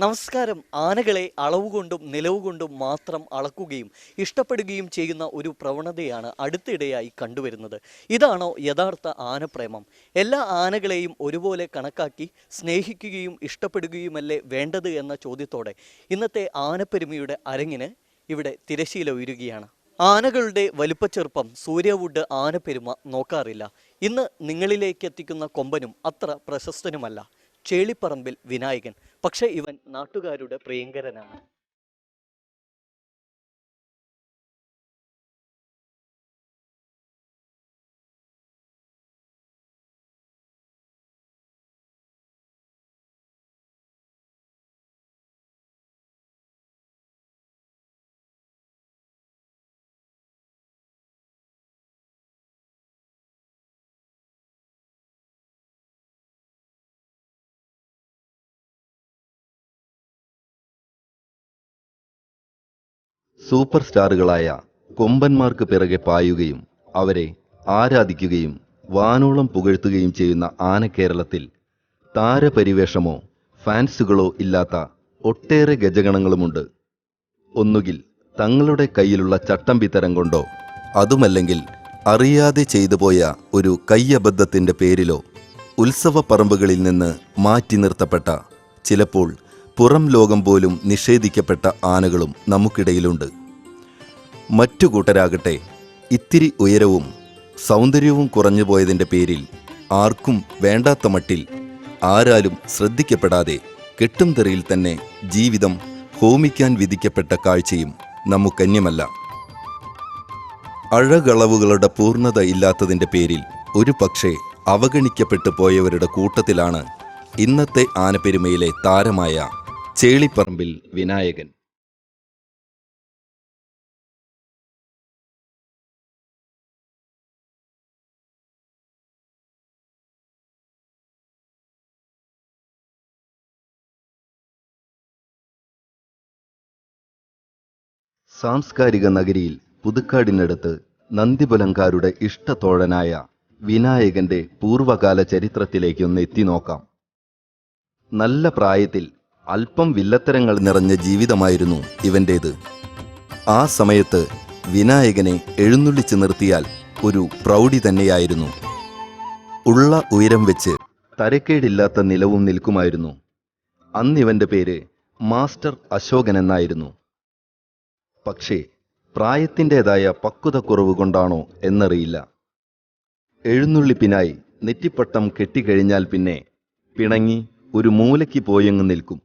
നമസ്കാരം. ആനകളെ അളവുകൊണ്ടും നിലവുകൊണ്ടും മാത്രം അളക്കുകയും ഇഷ്ടപ്പെടുകയും ചെയ്യുന്ന ഒരു പ്രവണതയാണ് അടുത്തിടെയായി കണ്ടുവരുന്നത്. ഇതാണോ യഥാർത്ഥ ആനപ്രേമം? എല്ലാ ആനകളെയും ഒരുപോലെ കണക്കാക്കി സ്നേഹിക്കുകയും ഇഷ്ടപ്പെടുകയുമല്ലേ വേണ്ടത് എന്ന ചോദ്യത്തോടെ ഇന്നത്തെ ആനപ്പെരുമയുടെ അരങ്ങിന് ഇവിടെ തിരശീല ഉയരുകയാണ്. ആനകളുടെ വലിപ്പച്ചെറുപ്പം സൂര്യവുഡ് ആനപ്പെരുമ നോക്കാറില്ല. ഇന്ന് നിങ്ങളിലേക്ക് എത്തിക്കുന്ന കൊമ്പനും അത്ര പ്രശസ്തനുമല്ല, ചേളിപ്പറമ്പിൽ വിനായകൻ. പക്ഷേ ഇവൻ നാട്ടുകാരുടെ പ്രിയങ്കരനാണ്. സൂപ്പർ സ്റ്റാറുകളായ കൊമ്പന്മാർക്ക് പിറകെ പായുകയും അവരെ ആരാധിക്കുകയും വാനോളം പുകഴ്ത്തുകയും ചെയ്യുന്ന ആനക്കേരളത്തിൽ താരപരിവേഷമോ ഫാൻസുകളോ ഇല്ലാത്ത ഒട്ടേറെ ഗജഗണങ്ങളുമുണ്ട്. ഒന്നുകിൽ തങ്ങളുടെ കയ്യിലുള്ള ചട്ടമ്പിത്തരം കൊണ്ടോ അതുമല്ലെങ്കിൽ അറിയാതെ ചെയ്തുപോയ ഒരു കയ്യബദ്ധത്തിൻ്റെ പേരിലോ ഉത്സവപ്പറമ്പുകളിൽ നിന്ന് മാറ്റി നിർത്തപ്പെട്ട, ചിലപ്പോൾ പുറം ലോകം പോലും നിഷേധിക്കപ്പെട്ട ആനകളും നമുക്കിടയിലുണ്ട്. മറ്റു കൂട്ടരാകട്ടെ ഇത്തിരി ഉയരവും സൗന്ദര്യവും കുറഞ്ഞു പോയതിൻ്റെ പേരിൽ ആർക്കും വേണ്ടാത്ത മട്ടിൽ ആരാലും ശ്രദ്ധിക്കപ്പെടാതെ കെട്ടും തെറിയിൽ തന്നെ ജീവിതം ഹോമിക്കാൻ വിധിക്കപ്പെട്ട കാഴ്ചയും നമുക്കന്യമല്ല. അഴകളവുകളുടെ പൂർണ്ണത ഇല്ലാത്തതിൻ്റെ പേരിൽ ഒരു പക്ഷേ അവഗണിക്കപ്പെട്ടു പോയവരുടെ കൂട്ടത്തിലാണ് ഇന്നത്തെ ആനപ്പെരുമയിലെ താരമായ ചേളിപ്പറമ്പിൽ വിനായകൻ. സാംസ്കാരിക നഗരിയിൽ പുതുക്കാടിനടുത്ത് നന്ദിപുലങ്കാരുടെ ഇഷ്ടത്തോഴനായ വിനായകന്റെ പൂർവകാല ചരിത്രത്തിലേക്കൊന്ന് എത്തി നോക്കാം. നല്ല പ്രായത്തിൽ അല്പം വില്ലത്തരങ്ങൾ നിറഞ്ഞ ജീവിതമായിരുന്നു ഇവൻ്റേത്. ആ സമയത്ത് വിനായകനെ എഴുന്നള്ളിച്ചു നിർത്തിയാൽ ഒരു പ്രൗഢി തന്നെയായിരുന്നു. ഉള്ള ഉയരം വെച്ച് തരക്കേടില്ലാത്ത നിലവും നിൽക്കുമായിരുന്നു. അന്നിവൻ്റെ പേര് മാസ്റ്റർ അശോകൻ എന്നായിരുന്നു. പക്ഷേ പ്രായത്തിൻ്റെതായ പക്വതക്കുറവ് കൊണ്ടാണോ എന്നറിയില്ല, എഴുന്നള്ളിപ്പിനായി നെറ്റിപ്പട്ടം കെട്ടിക്കഴിഞ്ഞാൽ പിന്നെ പിണങ്ങി ഒരു മൂലയ്ക്ക് പോയങ്ങ് നിൽക്കും.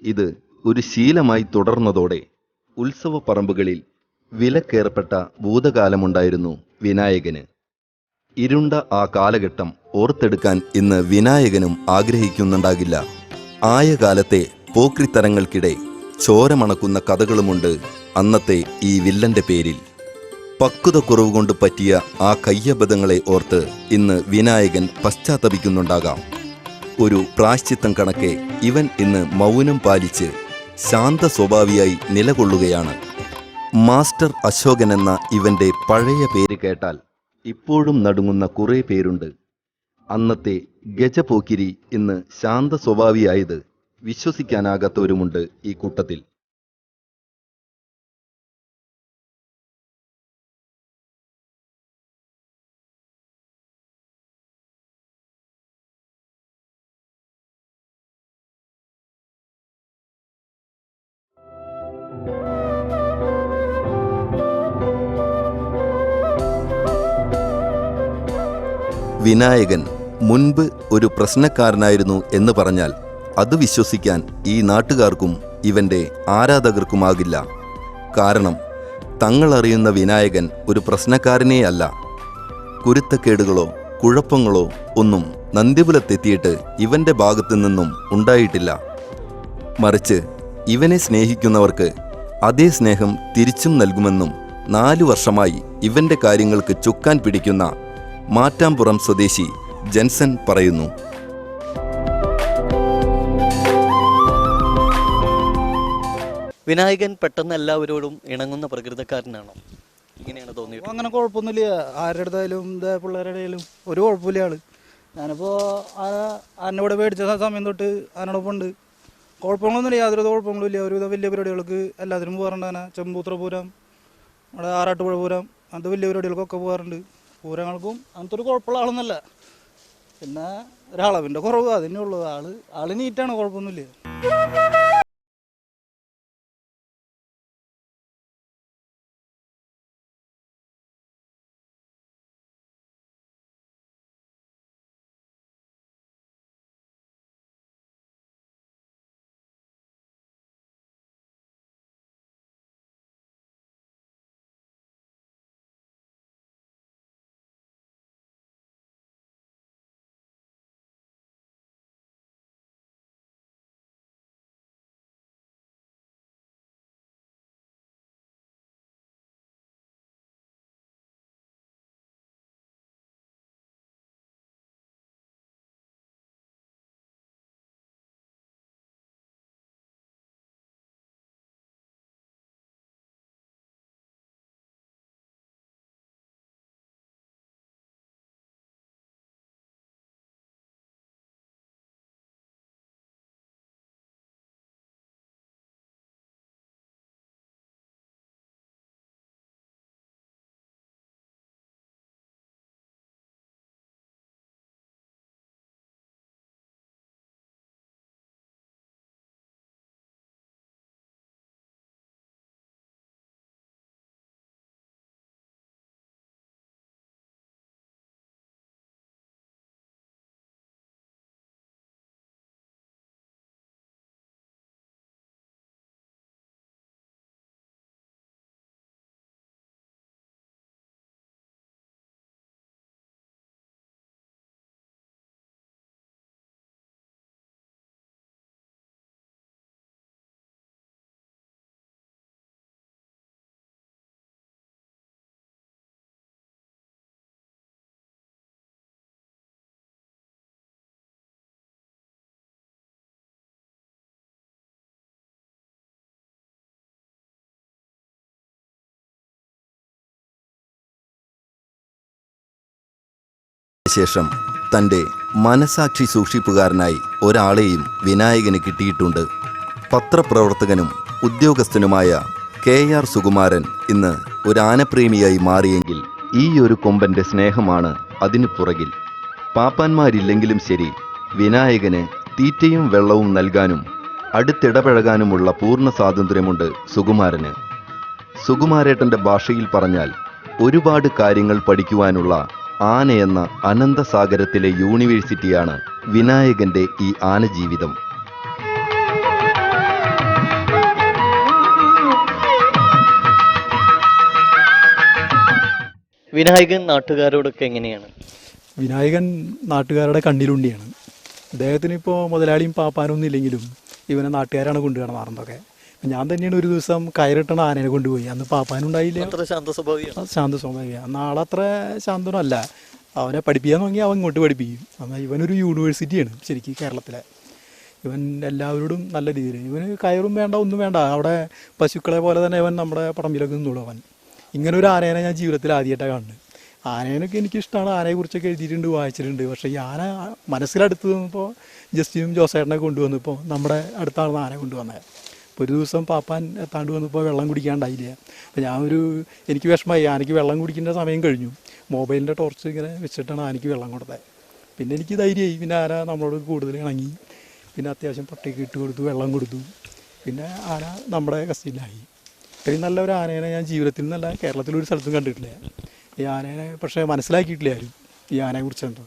ഇത് ഒരു ശീലമായി തുടർന്നതോടെ ഉത്സവപ്പറമ്പുകളിൽ വിലക്കേർപ്പെട്ട ഭൂതകാലമുണ്ടായിരുന്നു വിനായകന്. ഇരുണ്ട ആ കാലഘട്ടം ഓർത്തെടുക്കാൻ ഇന്ന് വിനായകനും ആഗ്രഹിക്കുന്നുണ്ടാകില്ല. ആയ കാലത്തെ പോക്രിത്തരങ്ങൾക്കിടെ ചോരമണക്കുന്ന കഥകളുമുണ്ട് അന്നത്തെ ഈ വില്ലന്റെ പേരിൽ. പക്വതക്കുറവ് കൊണ്ട് പറ്റിയ ആ കയ്യബദ്ധങ്ങളെ ഓർത്ത് ഇന്ന് വിനായകൻ പശ്ചാത്തപിക്കുന്നുണ്ടാകാം. ഒരു പ്രായശ്ചിത്തം കണക്കെ ഇവൻ ഇന്ന് മൗനം പാലിച്ച് ശാന്ത സ്വഭാവിയായി നിലകൊള്ളുകയാണ്. മാസ്റ്റർ അശോകൻ എന്ന ഇവന്റെ പഴയ പേര് കേട്ടാൽ ഇപ്പോഴും നടുങ്ങുന്ന കുറേ പേരുണ്ട്. അന്നത്തെ ഗജപോക്കിരി ഇന്ന് ശാന്ത സ്വഭാവിയായത് വിശ്വസിക്കാനാകാത്തവരുമുണ്ട് ഈ കൂട്ടത്തിൽ. വിനായകൻ മുൻപ് ഒരു പ്രശ്നക്കാരനായിരുന്നു എന്ന് പറഞ്ഞാൽ അത് വിശ്വസിക്കാൻ ഈ നാട്ടുകാർക്കും ഇവൻ്റെ ആരാധകർക്കുമാകില്ല. കാരണം തങ്ങളറിയുന്ന വിനായകൻ ഒരു പ്രശ്നക്കാരനേ അല്ല. കുരുത്തക്കേടുകളോ കുഴപ്പങ്ങളോ ഒന്നും നന്ദിപുലത്തെത്തിയിട്ട് ഇവൻ്റെ ഭാഗത്തു നിന്നും ഉണ്ടായിട്ടില്ല. മറിച്ച് ഇവനെ സ്നേഹിക്കുന്നവർക്ക് അതേ സ്നേഹം തിരിച്ചും നൽകുമെന്നും 4 വർഷമായി ഇവൻ്റെ കാര്യങ്ങൾക്ക് ചുക്കാൻ പിടിക്കുന്ന മാറ്റാമ്പുറം സ്വദേശി ജൻസൻ പറയുന്നു. വിനായകൻ പെട്ടെന്ന് എല്ലാവരോടും ഇണങ്ങുന്ന പ്രകൃതക്കാരനാണോ? ഇങ്ങനെയാണ് തോന്നിയത്? അങ്ങനെ കുഴപ്പമൊന്നുമില്ല. ആരുടെ അടുത്തായാലും പിള്ളേരുടെ ഇടയിലും ഒരു കുഴപ്പമില്ല ആള്. ഞാനിപ്പോൾ ആനോടെ മേടിച്ച സമയം തൊട്ട് ആനോടൊപ്പം ഉണ്ട്. കുഴപ്പങ്ങളൊന്നുമില്ല, യാതൊരു കുഴപ്പങ്ങളില്ല. ഒരുവിധ വലിയ പരിപാടികൾക്ക് എല്ലാത്തിനും പോകാറുണ്ട്. അങ്ങനെ ചെമ്പൂത്ര പൂരം, നമ്മുടെ ആറാട്ടുപുഴ പൂരം, അങ്ങനത്തെ വലിയ പരിപാടികൾക്കൊക്കെ പോകാറുണ്ട്. പൂരങ്ങൾക്കും അങ്ങനത്തെ ഒരു കുഴപ്പമുള്ള ആളൊന്നല്ല. പിന്നെ ഒരളവിൻ്റെ കുറവ് അതിനെ ഉള്ളൂ. ആള് നീറ്റാണ്, കുഴപ്പമൊന്നുമില്ല. ശേഷം തൻ്റെ മനസാക്ഷി സൂക്ഷിപ്പുകാരനായി ഒരാളെയും വിനായകന് കിട്ടിയിട്ടുണ്ട്. പത്രപ്രവർത്തകനും ഉദ്യോഗസ്ഥനുമായ KR സുകുമാരൻ ഇന്ന് ഒരു ആനപ്രേമിയായി മാറിയെങ്കിൽ ഈ ഒരു കൊമ്പൻ്റെ സ്നേഹമാണ് അതിനു പുറകിൽ. പാപ്പാന്മാരില്ലെങ്കിലും ശരി, വിനായകന് തീറ്റയും വെള്ളവും നൽകാനും അടുത്തിടപഴകാനുമുള്ള പൂർണ്ണ സ്വാതന്ത്ര്യമുണ്ട് സുകുമാരന്. സുകുമാരേട്ടൻ്റെ ഭാഷയിൽ പറഞ്ഞാൽ ഒരുപാട് കാര്യങ്ങൾ പഠിക്കുവാനുള്ള ആനയെന്ന അനന്തസാഗരത്തിലെ യൂണിവേഴ്സിറ്റിയാണ് വിനായകന്റെ ഈ ആനജീവിതം. വിനായകൻ നാട്ടുകാരോടൊക്കെ എങ്ങനെയാണ്? വിനായകൻ നാട്ടുകാരുടെ കണ്ണിലുണ്ടിയാണ്. അദ്ദേഹത്തിന് ഇപ്പോൾ മുതലാളിയും പാപ്പാനൊന്നും ഇല്ലെങ്കിലും ഇവനെ നാട്ടുകാരാണ് കൊണ്ടു നടന്നതൊക്കെ. ഞാൻ തന്നെയാണ് ഒരു ദിവസം കയറിട്ടണ ആനയെ കൊണ്ടുപോയി. അന്ന് പാപ്പാനുണ്ടായില്ല. ശാന്ത സ്വഭാവിക. നാളെ അത്ര ശാന്തനല്ല. അവനെ പഠിപ്പിക്കാൻ തുടങ്ങി അവൻ ഇങ്ങോട്ട് പഠിപ്പിക്കും. എന്നാൽ ഇവനൊരു യൂണിവേഴ്സിറ്റിയാണ് ശരിക്കും കേരളത്തിലെ. ഇവൻ എല്ലാവരോടും നല്ല രീതിയിൽ, ഇവന് കയറും വേണ്ട, ഒന്നും വേണ്ട. അവിടെ പശുക്കളെ പോലെ തന്നെ ഇവൻ നമ്മുടെ പറമ്പിലൊക്കെ നിന്നുള്ളൂ. അവൻ ഇങ്ങനെ ഒരു ആനേനെ ഞാൻ ജീവിതത്തിൽ ആദ്യമായിട്ടാണ് കാണുന്നത്. ആനേനൊക്കെ എനിക്കിഷ്ടമാണ്, ആനയെക്കുറിച്ചൊക്കെ എഴുതിയിട്ടുണ്ട്, വായിച്ചിട്ടുണ്ട്. പക്ഷേ ഈ ആന മനസ്സിലടുത്ത് വന്നപ്പോൾ ജസ്റ്റിനും ജോസേട്ടനെ കൊണ്ടുവന്നപ്പോൾ നമ്മുടെ അടുത്താണ് ആന കൊണ്ടുവന്നത്. അപ്പോൾ ഒരു ദിവസം പാപ്പാൻ എത്താണ്ട് വന്നപ്പോൾ വെള്ളം കുടിക്കാണ്ടായില്ല. അപ്പോൾ എനിക്ക് വിഷമമായി. ആനയ്ക്ക് വെള്ളം കുടിക്കേണ്ട സമയം കഴിഞ്ഞു. മൊബൈലിൻ്റെ ടോർച്ച് ഇങ്ങനെ വെച്ചിട്ടാണ് ആനയ്ക്ക് വെള്ളം കൊടുത്തത്. പിന്നെ എനിക്ക് ധൈര്യമായി. പിന്നെ ആന നമ്മളോട് കൂടുതൽ ഇണങ്ങി. പിന്നെ അത്യാവശ്യം പട്ടിക്ക് ഇട്ട് കൊടുത്തു, വെള്ളം കൊടുത്തു. പിന്നെ ആന നമ്മുടെ കസ്റ്റഡിയിലായി. ഇത്രയും നല്ല ഒരു ആനേനെ ഞാൻ ജീവിതത്തിൽ നിന്നല്ല കേരളത്തിലൊരു സ്ഥലത്തും കണ്ടിട്ടില്ല. ഈ ആനേനെ പക്ഷേ മനസ്സിലാക്കിയിട്ടില്ല ആരും ഈ ആനയെക്കുറിച്ച് എന്തോ.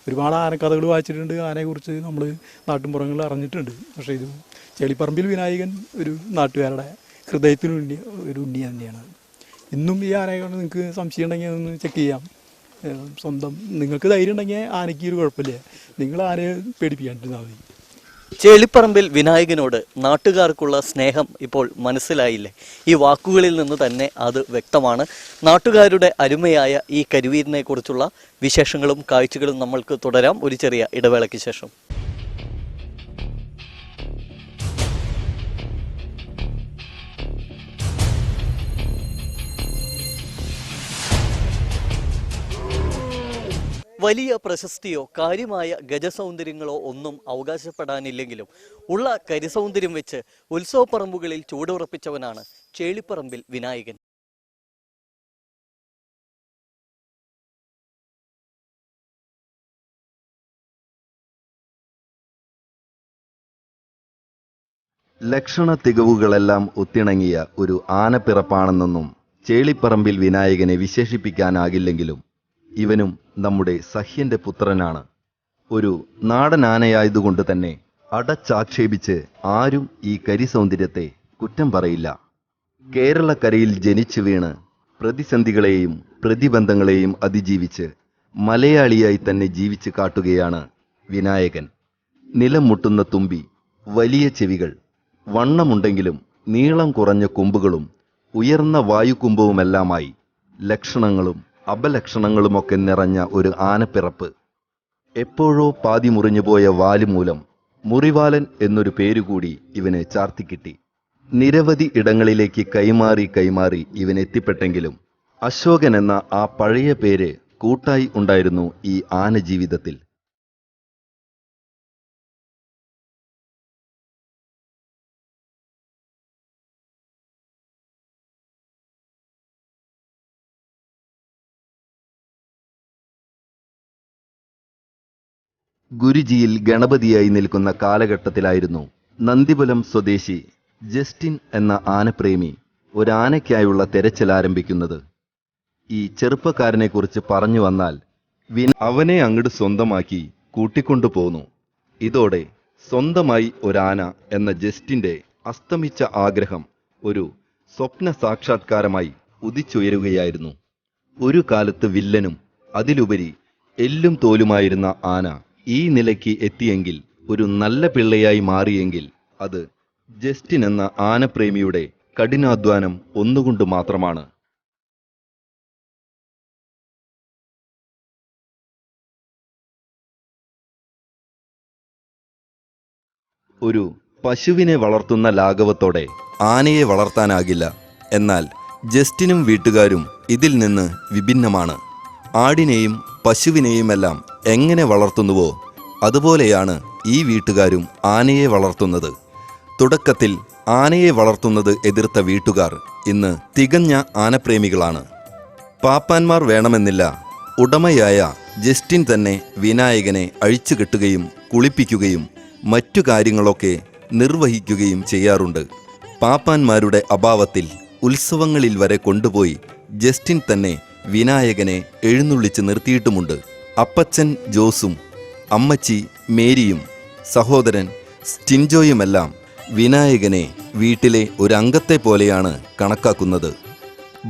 ഒരുപാട് ആനക്കഥകൾ വായിച്ചിട്ടുണ്ട്, ആനയെക്കുറിച്ച് നമ്മൾ നാട്ടിൻപുറങ്ങളിൽ അറിഞ്ഞിട്ടുണ്ട്. പക്ഷേ ഇത് ചെളിപ്പറമ്പിൽ വിനായകൻ ഒരു നാട്ടുകാരുടെ ഹൃദയത്തിനുണ്ടി ഒരു ഉണ്ണി തന്നെയാണ്. ഇന്നും ഈ ആനയെ കൊണ്ട് നിങ്ങൾക്ക് സംശയം ഉണ്ടെങ്കിൽ അതൊന്ന് ചെക്ക് ചെയ്യാം. സ്വന്തം നിങ്ങൾക്ക് ധൈര്യം ഉണ്ടെങ്കിൽ ആനയ്ക്ക് ഒരു കുഴപ്പമില്ല. നിങ്ങൾ ആനയെ പേടിപ്പിക്കാണ്ടിരുന്നാൽ മതി. ചേളിപ്പറമ്പിൽ വിനായകനോട് നാട്ടുകാർക്കുള്ള സ്നേഹം ഇപ്പോൾ മനസ്സിലായില്ലേ? ഈ വാക്കുകളിൽ നിന്ന് തന്നെ അത് വ്യക്തമാണ്. നാട്ടുകാരുടെ അരുമയായ ഈ കരുവീരിനെ കുറിച്ചുള്ള വിശേഷങ്ങളും കാഴ്ചകളും നമ്മൾക്ക് തുടരാം ഒരു ചെറിയ ഇടവേളയ്ക്ക് ശേഷം. വലിയ പ്രശസ്തിയോ കാര്യമായ ഗജസൗന്ദര്യങ്ങളോ ഒന്നും അവകാശപ്പെടാനില്ലെങ്കിലും ഉള്ള കരിസൗന്ദര്യം വെച്ച് ഉത്സവപ്പറമ്പുകളിൽ ചൂടുറപ്പിച്ചവനാണ് ചേളിപ്പറമ്പിൽ വിനായകൻ. ലക്ഷണ തികവുകളെല്ലാം ഒത്തിണങ്ങിയ ഒരു ആനപ്പിറപ്പാണെന്നൊന്നും ചേളിപ്പറമ്പിൽ വിനായകനെ വിശേഷിപ്പിക്കാനാകില്ലെങ്കിലും ഇവനും നമ്മുടെ സഹ്യന്റെ പുത്രനാണ്. ഒരു നാടൻ ആനയായതുകൊണ്ട് തന്നെ അടച്ചാക്ഷേപിച്ച് ആരും ഈ കരിസൗന്ദര്യത്തെ കുറ്റം പറയില്ല. കേരളക്കരയിൽ ജനിച്ചു വീണ് പ്രതിസന്ധികളെയും പ്രതിബന്ധങ്ങളെയും അതിജീവിച്ച് മലയാളിയായി തന്നെ ജീവിച്ച് കാട്ടുകയാണ് വിനായകൻ. നിലം മുട്ടുന്ന തുമ്പി, വലിയ ചെവികൾ, വണ്ണമുണ്ടെങ്കിലും നീളം കുറഞ്ഞ കൊമ്പുകളും ഉയർന്ന വായുകുംഭവുമെല്ലാമായി ലക്ഷണങ്ങളും അപലക്ഷണങ്ങളുമൊക്കെ നിറഞ്ഞ ഒരു ആനപ്പിറപ്പ്. എപ്പോഴോ പാതി മുറിഞ്ഞുപോയ വാലുമൂലം മുറിവാലൻ എന്നൊരു പേരുകൂടി ഇവന് ചാർത്തിക്കിട്ടി. നിരവധി ഇടങ്ങളിലേക്ക് കൈമാറി ഇവനെത്തിപ്പെട്ടെങ്കിലും അശോകൻ എന്ന ആ പഴയ പേര് കൂട്ടായി ഉണ്ടായിരുന്നു ഈ ആന ജീവിതത്തിൽ. ഗുരുജിയിൽ ഗണപതിയായി നിൽക്കുന്ന കാലഘട്ടത്തിലായിരുന്നു നന്ദിപുലം സ്വദേശി ജസ്റ്റിൻ എന്ന ആനപ്രേമി ഒരാനയ്ക്കായുള്ള തെരച്ചിൽ ആരംഭിക്കുന്നത്. ഈ ചെറുപ്പക്കാരനെക്കുറിച്ച് പറഞ്ഞു വന്നാൽ അവനെ അങ്ങോട്ട് സ്വന്തമാക്കി കൂട്ടിക്കൊണ്ടുപോന്നു. ഇതോടെ സ്വന്തമായി ഒരാന എന്ന ജസ്റ്റിന്റെ അസ്തമിച്ച ആഗ്രഹം ഒരു സ്വപ്ന സാക്ഷാത്കാരമായി ഉദിച്ചുയരുകയായിരുന്നു. ഒരു കാലത്ത് വില്ലനും അതിലുപരി എല്ലും തോലുമായിരുന്ന ആന ഈ നിലയ്ക്ക് എത്തിയെങ്കിൽ, ഒരു നല്ല പിള്ളയായി മാറിയെങ്കിൽ അത് ജസ്റ്റിൻ എന്ന ആനപ്രേമിയുടെ കഠിനാധ്വാനം ഒന്നുകൊണ്ട് മാത്രമാണ്. ഒരു പശുവിനെ വളർത്തുന്ന ലാഘവത്തോടെ ആനയെ വളർത്താനാകില്ല. എന്നാൽ ജസ്റ്റിനും വീട്ടുകാരും ഇതിൽ നിന്ന് വിഭിന്നമാണ്. ആടിനെയും പശുവിനെയുമെല്ലാം എങ്ങനെ വളർത്തുന്നുവോ അതുപോലെയാണ് ഈ വീട്ടുകാരും ആനയെ വളർത്തുന്നത്. തുടക്കത്തിൽ ആനയെ വളർത്തുന്നത് എതിർത്ത വീട്ടുകാർ ഇന്ന് തികഞ്ഞ ആനപ്രേമികളാണ്. പാപ്പാന്മാർ വേണമെന്നില്ല. ഉടമയായ ജസ്റ്റിൻ തന്നെ വിനായകനെ അഴിച്ചുകെട്ടുകയും കുളിപ്പിക്കുകയും മറ്റു കാര്യങ്ങളൊക്കെ നിർവഹിക്കുകയും ചെയ്യാറുണ്ട്. പാപ്പാന്മാരുടെ അഭാവത്തിൽ ഉത്സവങ്ങളിൽ വരെ കൊണ്ടുപോയി ജസ്റ്റിൻ തന്നെ വിനായകനെ എഴുന്നള്ളിച്ച് നിർത്തിയിട്ടുമുണ്ട്. അപ്പച്ചൻ ജോസും അമ്മച്ചി മേരിയും സഹോദരൻ സ്റ്റിൻജോയുമെല്ലാം വിനായകനെ വീട്ടിലെ ഒരംഗത്തെ പോലെയാണ് കണക്കാക്കുന്നത്.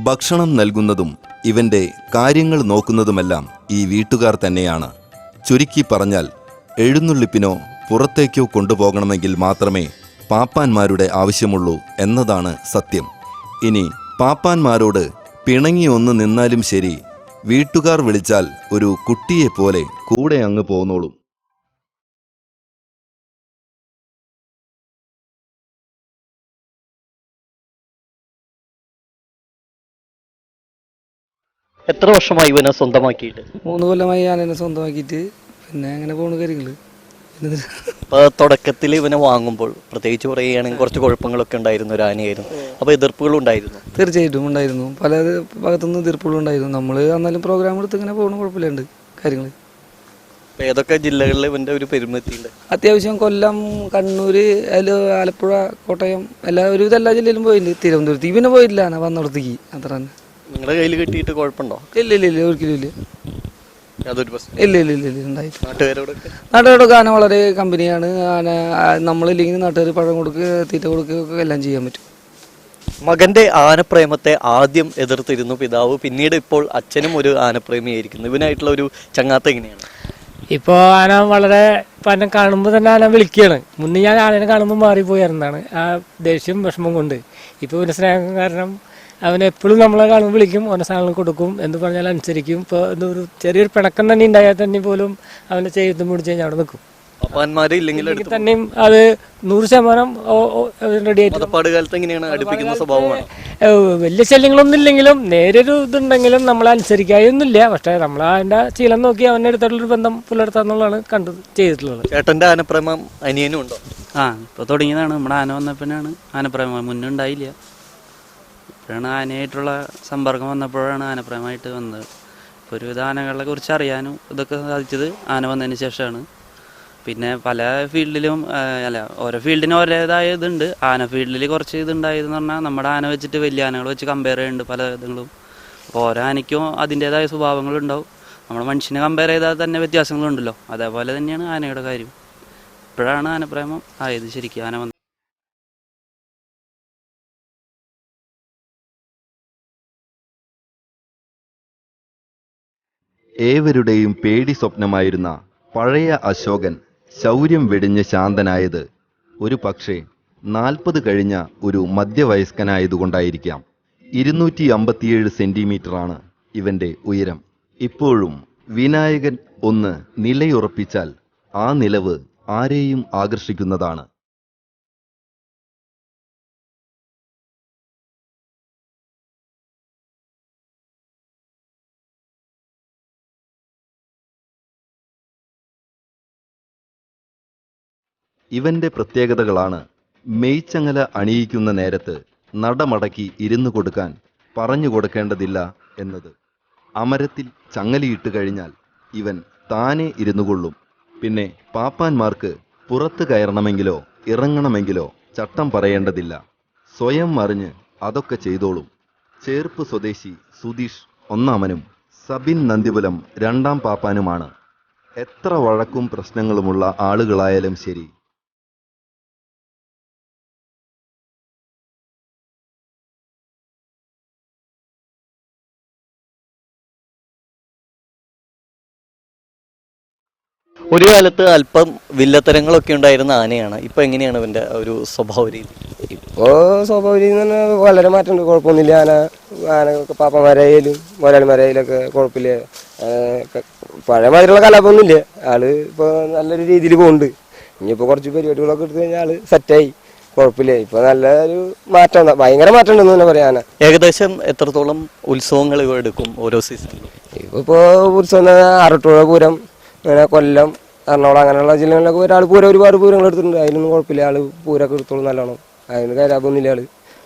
ഭക്ഷണം നൽകുന്നതും ഇവന്റെ കാര്യങ്ങൾ നോക്കുന്നതുമെല്ലാം ഈ വീട്ടുകാർ തന്നെയാണ്. ചുരുക്കി പറഞ്ഞാൽ എഴുന്നള്ളിപ്പിനോ പുറത്തേക്കോ കൊണ്ടുപോകണമെങ്കിൽ മാത്രമേ പാപ്പാന്മാരുടെ ആവശ്യമുള്ളൂ എന്നതാണ് സത്യം. ഇനി പാപ്പാന്മാരോട് പിണങ്ങി ഒന്ന് നിന്നാലും ശരി, വീട്ടുകാർ വിളിച്ചാൽ ഒരു കുട്ടിയെപ്പോലെ കൂടെ അങ്ങ് പോന്നോളും. എത്ര വർഷമായി ഇവനെ സ്വന്തമാക്കിയിട്ട്? 3 കൊല്ലമായി ആനനെ സ്വന്തമാക്കിയിട്ട്. പിന്നെ അങ്ങനെ പോകുന്ന കാര്യങ്ങള്. തുടക്കത്തിൽ ഇവനെ വാങ്ങുമ്പോൾ പ്രത്യേകിച്ച് പറയുകയാണെങ്കിൽ കുറച്ച് കുഴപ്പങ്ങളൊക്കെ ഉണ്ടായിരുന്നു. ഒരു ആനയായിരുന്നു. അപ്പോൾ എതിർപ്പുകളും ഉണ്ടായിരുന്നു? തീർച്ചയായിട്ടും ഉണ്ടായിരുന്നു. പല ഭാഗത്തുനിന്ന് എതിർപ്പുകളും ഉണ്ടായിരുന്നു. നമ്മൾ എന്നാലും പ്രോഗ്രാം എടുത്ത് ഇങ്ങനെ പോകുന്ന കുഴപ്പമില്ലുണ്ട് കാര്യങ്ങൾ. ഏതൊക്കെ ജില്ലകളിൽ ഇവന്റെ ഒരു പെരുമത്തിയുണ്ട്? അത്യാവശ്യം കൊല്ലം, കണ്ണൂര്, അതിൽ ആലപ്പുഴ, കോട്ടയം, ഒരുവിധം എല്ലാ ജില്ലയിലും പോയിട്ടുണ്ട്. തിരുവനന്തപുരത്ത് ഇവനെ പോയിട്ടില്ല, ആന വന്നിടത്തേക്ക് അത്ര തന്നെ. നിങ്ങളുടെ കയ്യിൽ കിട്ടിയിട്ട് കുഴപ്പമുണ്ടോ? ഇല്ല ഒരിക്കലും ഇല്ല. യാതൊരു പ്രശ്നം ഇല്ല നാട്ടുകാരോടൊക്കെ ആന വളരെ കമ്പനിയാണ്. ആന നമ്മളില്ലെങ്കിൽ നാട്ടുകാർ പഴം കൊടുക്കുക, തീറ്റ കൊടുക്കുക എല്ലാം ചെയ്യാൻ പറ്റും. മകന്റെ ആനപ്രേമത്തെ ആദ്യം എതിർത്തിരുന്നു പിതാവ്. പിന്നീട് ഇപ്പോൾ അച്ഛനും ഒരു ആനപ്രേമിയായിരിക്കുന്നു. ഇവനായിട്ടുള്ള ഒരു ചങ്ങാത്ത എങ്ങനെയാണ്? ഇപ്പോൾ ആന വളരെ എന്നെ കാണുമ്പോൾ തന്നെ ആന വിളിക്കുകയാണ്. മുന്നേ ഞാൻ ആനനെ കാണുമ്പോൾ മാറിപ്പോയിരുന്നതാണ് ആ ദേഷ്യം വിഷമം കൊണ്ട്. ഇപ്പോൾ ഇവൻ്റെ സ്നേഹം കാരണം അവനെപ്പോഴും നമ്മളെ കാണുമ്പോൾ വിളിക്കും, ഓരോ സാധനങ്ങൾ കൊടുക്കും, എന്ത് പറഞ്ഞാലും അനുസരിക്കും. ഇപ്പോൾ ഒരു ചെറിയൊരു പിണക്കം തന്നെ ഉണ്ടായാൽ തന്നെ പോലും അവനെ ചെയ്തും പിടിച്ച് കഴിഞ്ഞാൽ അവിടെ നിൽക്കും. പാപ്പാന്മാരെ ഇല്ലെങ്കിൽ ഇല്ലെങ്കിൽ തന്നെയും അത് 100% റെഡി ആയിട്ട് മതപ്പാട് കാലത്ത് എങ്ങനെയാണ് അടുപ്പിക്കുന്ന സ്വഭാവമാണ്. വലിയ ശല്യങ്ങളൊന്നും ഇല്ലെങ്കിലും നേരൊരു ഇതുണ്ടെങ്കിലും നമ്മൾ അനുസരിക്കായൊന്നുമില്ല. പക്ഷെ നമ്മൾ അതിന്റെ ശീലം നോക്കി അവൻ്റെ അടുത്തുള്ളൊരു ബന്ധം പുലർത്താന്നുള്ളതാണ് ചെയ്തിട്ടുള്ളത്. ചേട്ടന്റെ ആനപ്രേമം അനിയനും ഉണ്ടോ? ഇപ്പോൾ തുടങ്ങിയതാണ്. നമ്മുടെ ആന വന്നപ്പോഴാണ് ആനപ്രേമം, മുന്നേ ഉണ്ടായില്ല. ഇപ്പോഴാണ് ആനയായിട്ടുള്ള സമ്പർക്കം വന്നപ്പോഴാണ് ആനപ്രേമമായിട്ട് വന്നത്. ഇപ്പോൾ ഒരുവിധ ആനകളെ കുറിച്ച് അറിയാനും ഇതൊക്കെ സാധിച്ചത് ആന വന്നതിന് ശേഷമാണ്. പിന്നെ പല ഫീൽഡിലും ഓരോ ഫീൽഡിനും ഓരോതായ ഇതുണ്ട്. ആന ഫീൽഡിൽ കുറച്ച് ഇതുണ്ടായതെന്ന് പറഞ്ഞാൽ നമ്മുടെ ആന വെച്ചിട്ട് വലിയ ആനകൾ വെച്ച് കമ്പയർ ചെയ്യുന്നുണ്ട് പല ഇതുകളും. ഓരോ ആനയ്ക്കും അതിൻ്റേതായ സ്വഭാവങ്ങളുണ്ടാവും. നമ്മുടെ മനുഷ്യനെ കമ്പയർ ചെയ്താൽ തന്നെ വ്യത്യാസങ്ങളുണ്ടല്ലോ. അതേപോലെ തന്നെയാണ് ആനയുടെ കാര്യം. ഇപ്പോഴാണ് ആനപ്രേമം ആയത് ശരിക്കും ആന വന്നത്. ഏവരുടെയും പേടി സ്വപ്നമായിരുന്ന പഴയ അശോകൻ ശൗര്യം വെടിഞ്ഞ് ശാന്തനായത് ഒരു പക്ഷേ 40 കഴിഞ്ഞ ഒരു മധ്യവയസ്കനായതുകൊണ്ടായിരിക്കാം. 257 സെന്റിമീറ്ററാണ് ഇവന്റെ ഉയരം. ഇപ്പോഴും വിനായകൻ ഒന്ന് നിലയുറപ്പിച്ചാൽ ആ നിലവ് ആരെയും ആകർഷിക്കുന്നതാണ്. ഇവന്റെ പ്രത്യേകതകളാണ് മെയ്ച്ചങ്ങല അണിയിക്കുന്ന നേരത്ത് നടമടക്കി ഇരുന്നു കൊടുക്കാൻ പറഞ്ഞു കൊടുക്കേണ്ടതില്ല എന്നത്. അമരത്തിൽ ചങ്ങലയിട്ട് കഴിഞ്ഞാൽ ഇവൻ താനെ ഇരുന്നുകൊള്ളും. പിന്നെ പാപ്പാന്മാർക്ക് പുറത്ത് കയറണമെങ്കിലോ ഇറങ്ങണമെങ്കിലോ ചട്ടം പറയേണ്ടതില്ല. സ്വയം അറിഞ്ഞ് അതൊക്കെ ചെയ്തോളും. ചേർപ്പ് സ്വദേശി സുധീഷ് ഒന്നാമനും സബിൻ നന്ദിപുലം രണ്ടാം പാപ്പാനുമാണ്. എത്ര വഴക്കും പ്രശ്നങ്ങളുമുള്ള ആളുകളായാലും ശരി, ഒരു കാലത്ത് അല്പം വില്ലത്തരങ്ങളൊക്കെ ഉണ്ടായിരുന്ന ആനയാണ്. ഇപ്പൊ എങ്ങനെയാണ് ഇവന്റെ ഒരു സ്വഭാവ രീതി? ഇപ്പോൾ സ്വഭാവ രീതി എന്ന് പറഞ്ഞാൽ വളരെ മാറ്റമുണ്ട്. കുഴപ്പമൊന്നുമില്ല. ആന പാപ്പന്മാരായാലും മുതലാളിമാരായാലൊക്കെ കുഴപ്പമില്ല. പഴയ മാതിരിയുള്ള കലാപമൊന്നുമില്ല. ആള് ഇപ്പോൾ നല്ലൊരു രീതിയിൽ പോകുന്നുണ്ട്. ഇനിയിപ്പോൾ കുറച്ച് പരിപാടികളൊക്കെ എടുത്തു കഴിഞ്ഞാൽ ആള് സെറ്റായി, കുഴപ്പമില്ല. ഇപ്പൊ നല്ലൊരു മാറ്റം, ഭയങ്കര മാറ്റം ഉണ്ടെന്ന് തന്നെ പറയാൻ. ഏകദേശം എത്രത്തോളം ഉത്സവങ്ങൾ ഇവ എടുക്കും ഓരോ സീസണിലും? ഇപ്പോൾ ഉത്സവം ആറട്ടുപുഴ പൂരം, അങ്ങനെ കൊല്ലം, എറണാകുളം അങ്ങനെയുള്ള ജില്ലകളിലൊക്കെ ഒരാൾ പൂരം ഒരുപാട് പൂരങ്ങൾ എടുത്തിട്ടുണ്ട്. അതിനൊന്നും കുഴപ്പമില്ല. ആള് പൂരമൊക്കെ എടുത്തോളും നല്ലോണം. അതിന് കലാപമൊന്നുമില്ല. ആള്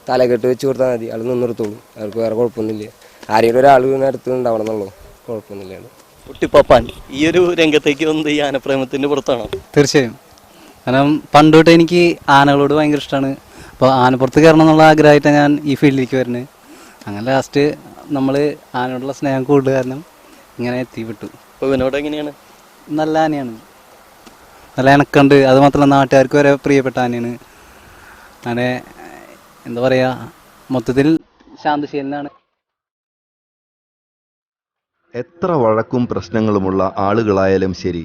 തലകെട്ട് വെച്ച് കൊടുത്താൽ മതി, ആള് നിന്നെടുത്തോളും. ആൾക്ക് വേറെ കുഴപ്പമൊന്നുമില്ല. ആരെങ്കിലും ഒരാൾ അടുത്തുണ്ടാവണം എന്നുള്ളൂ, കുഴപ്പമൊന്നുമില്ല. കുട്ടിപ്പാപ്പാൻ ഈ ഒരു രംഗത്തേക്ക് വന്നത് ഈ ആനപ്രേമത്തിന്റെ പുറത്താണോ? തീർച്ചയായും. കാരണം പണ്ട് തൊട്ട് എനിക്ക് ആനകളോട് ഭയങ്കര ഇഷ്ടമാണ്. അപ്പോൾ ആനപ്പുറത്ത് കയറണം എന്നുള്ള ആഗ്രഹമായിട്ടാണ് ഞാൻ ഈ ഫീൽഡിലേക്ക് വരുന്നത്. അങ്ങനെ ലാസ്റ്റ് നമ്മൾ ആനയോടുള്ള സ്നേഹം കൂടുതൽ കാരണം ഇങ്ങനെ എത്തിപ്പെട്ടു. അപ്പോൾ ഇവനോട് എങ്ങനെയാണ്? നല്ല ആനയാണ്, നല്ല ഇണക്കുണ്ട്. അത് മാത്രമല്ല നാട്ടുകാർക്ക് വരെ പ്രിയപ്പെട്ട ആനയാണ്. അങ്ങനെ എന്താ പറയുക, മൊത്തത്തിൽ ശാന്തശീലനാണ്. എത്ര വഴക്കും പ്രശ്നങ്ങളുമുള്ള ആളുകളായാലും ശരി,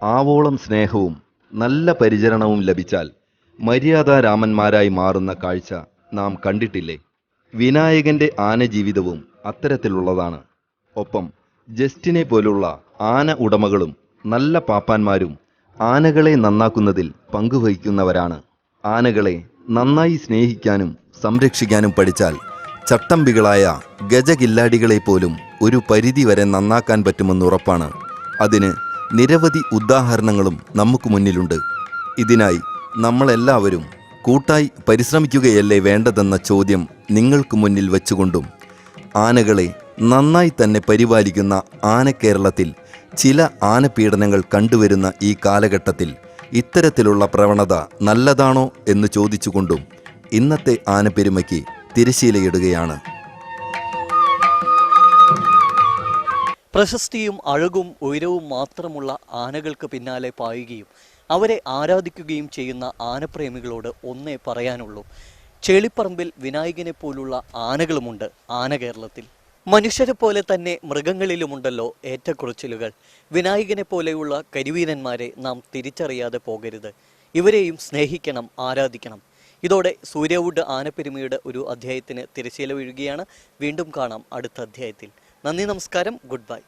ആവോളം സ്നേഹവും നല്ല പരിചരണവും ലഭിച്ചാൽ മര്യാദാരാമന്മാരായി മാറുന്ന കാഴ്ച നാം കണ്ടിട്ടില്ലേ? വിനായകന്റെ ആനജീവിതവും അത്തരത്തിലുള്ളതാണ്. ഒപ്പം ജസ്റ്റിനെ പോലുള്ള ആന ഉടമകളും നല്ല പാപ്പാന്മാരും ആനകളെ നന്നാക്കുന്നതിൽ പങ്കുവഹിക്കുന്നവരാണ്. ആനകളെ നന്നായി സ്നേഹിക്കാനും സംരക്ഷിക്കാനും പഠിച്ചാൽ ചട്ടമ്പികളായ ഗജകില്ലാടികളെ പോലും ഒരു പരിധിവരെ നന്നാക്കാൻ പറ്റുമെന്നുറപ്പാണ്. അതിന് നിരവധി ഉദാഹരണങ്ങളും നമുക്ക് മുന്നിലുണ്ട്. ഇതിനായി നമ്മളെല്ലാവരും കൂട്ടായി പരിശ്രമിക്കുകയല്ലേ വേണ്ടതെന്ന ചോദ്യം നിങ്ങൾക്ക് മുന്നിൽ വെച്ചുകൊണ്ടും ആനകളെ നന്നായി തന്നെ പരിപാലിക്കുന്ന ആനക്കേരളത്തിൽ ചില ആനപീഡനങ്ങൾ കണ്ടുവരുന്ന ഈ കാലഘട്ടത്തിൽ ഇത്തരത്തിലുള്ള പ്രവണത നല്ലതാണോ എന്ന് ചോദിച്ചുകൊണ്ടും ഇന്നത്തെ ആനപ്പെരുമയ്ക്ക് തിരശ്ശീലയിടുകയാണ്. പ്രശസ്തിയും അഴകും ഉയരവും മാത്രമുള്ള ആനകൾക്ക് പിന്നാലെ പായുകയും അവരെ ആരാധിക്കുകയും ചെയ്യുന്ന ആനപ്രേമികളോട് ഒന്നേ പറയാനുള്ളൂ: ചേളിപ്പറമ്പിൽ വിനായകനെ പോലുള്ള ആനകളുമുണ്ട് ആന കേരളത്തിൽ. മനുഷ്യരെ പോലെ തന്നെ മൃഗങ്ങളിലുമുണ്ടല്ലോ ഏറ്റക്കുറച്ചിലുകൾ. വിനായകനെ പോലെയുള്ള കരിവീരന്മാരെ നാം തിരിച്ചറിയാതെ പോകരുത്. ഇവരെയും സ്നേഹിക്കണം, ആരാധിക്കണം. ഇതോടെ സൂര്യവുഡ് ആനപ്പെരുമയുടെ ഒരു അധ്യായത്തിന് തിരശ്ശീല വീഴുകയാണ്. വീണ്ടും കാണാം അടുത്ത അധ്യായത്തിൽ. നന്ദി, നമസ്കാരം, ഗുഡ് ബൈ.